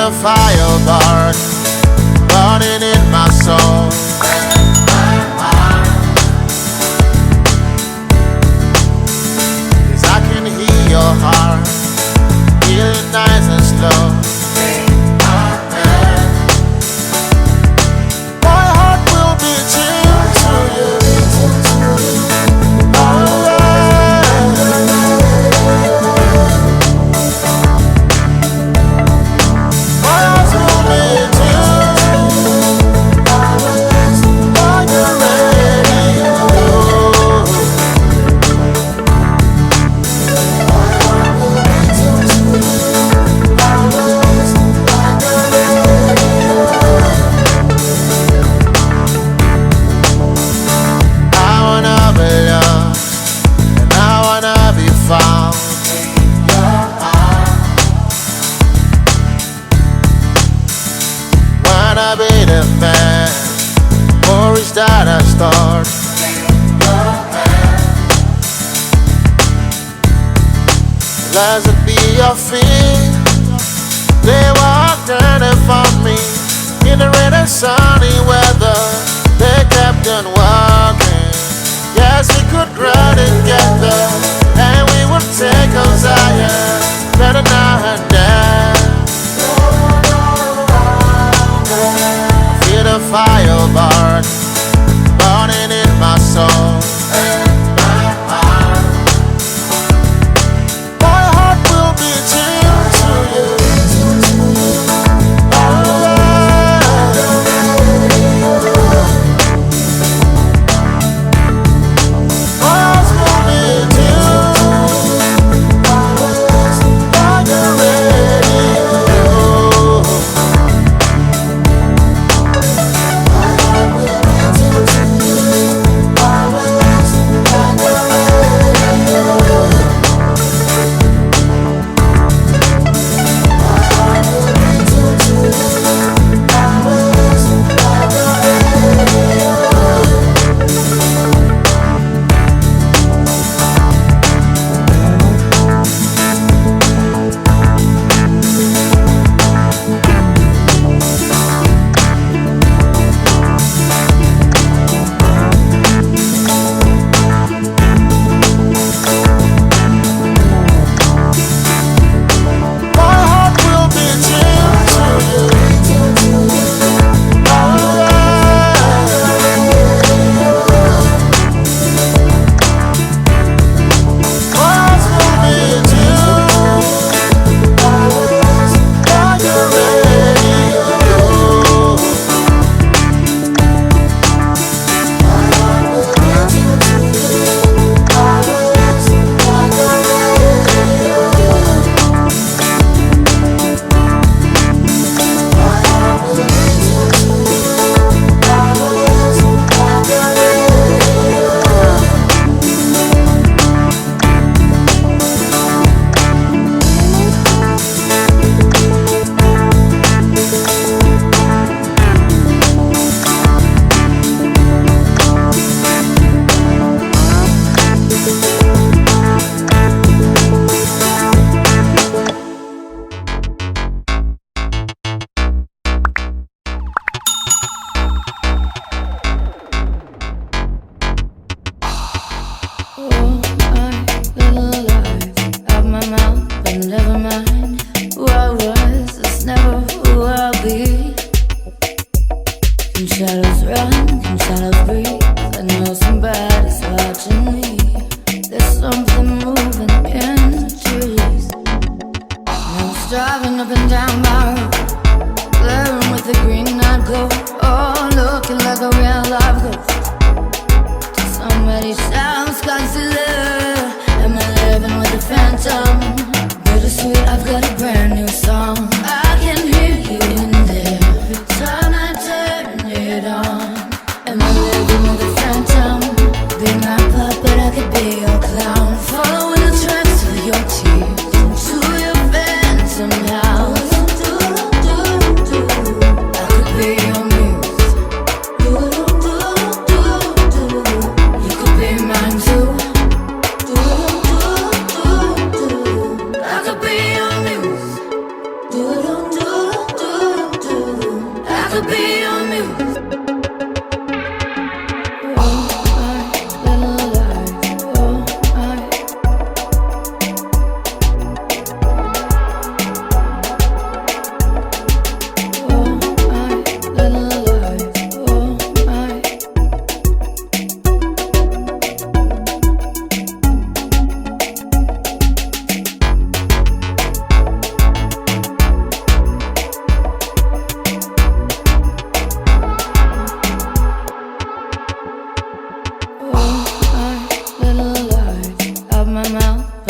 the fire burning in my soul. 'Cause I can hear your heart beating nice and slow. My heart will be tuned to you. That I start. Blessed be your feet. They walked and they found me in the rain and sunny weather. They kept on walking. Yes, we could run together, and we would take us higher better now and then. Feel the fire burning in my soul. My heart will be tuned to you. My heart will be tuned.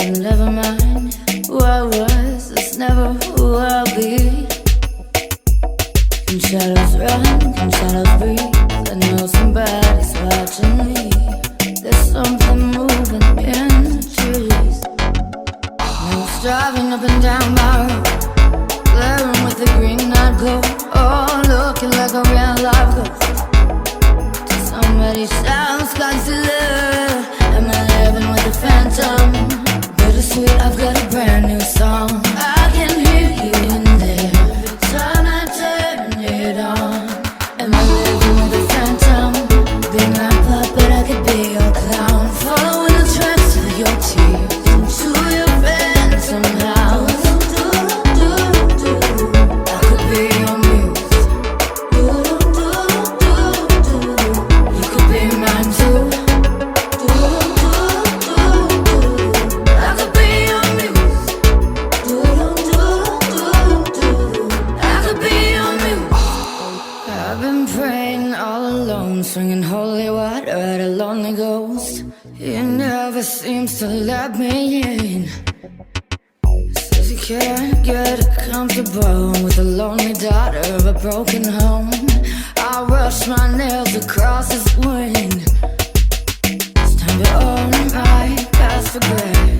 but never mind who I was. It's never who I'll be. Can shadows run? Can shadows breathe? I know somebody's watching me. There's something moving in the trees. I was driving up and down my road, glaring with the green night glow. Oh, looking like a real life ghost. Somebody shouts Godzilla. Am I living with a phantom? Bittersweet, I've got a brand new song. I can hear you in there every time I turn it on. Am I living with a phantom? Be my puppet, I could be your clown. Following the tracks of your tears into your phantom house. I could be your muse. You could be mine too. I could be your muse. I could be your muse. I've been praying all alone, swinging holy water at a lonely ghost. He never seems to let me in. Says you can't get comfortable with the lonely daughter of a broken home. I rush my nails across his wing. It's time to own my past regret.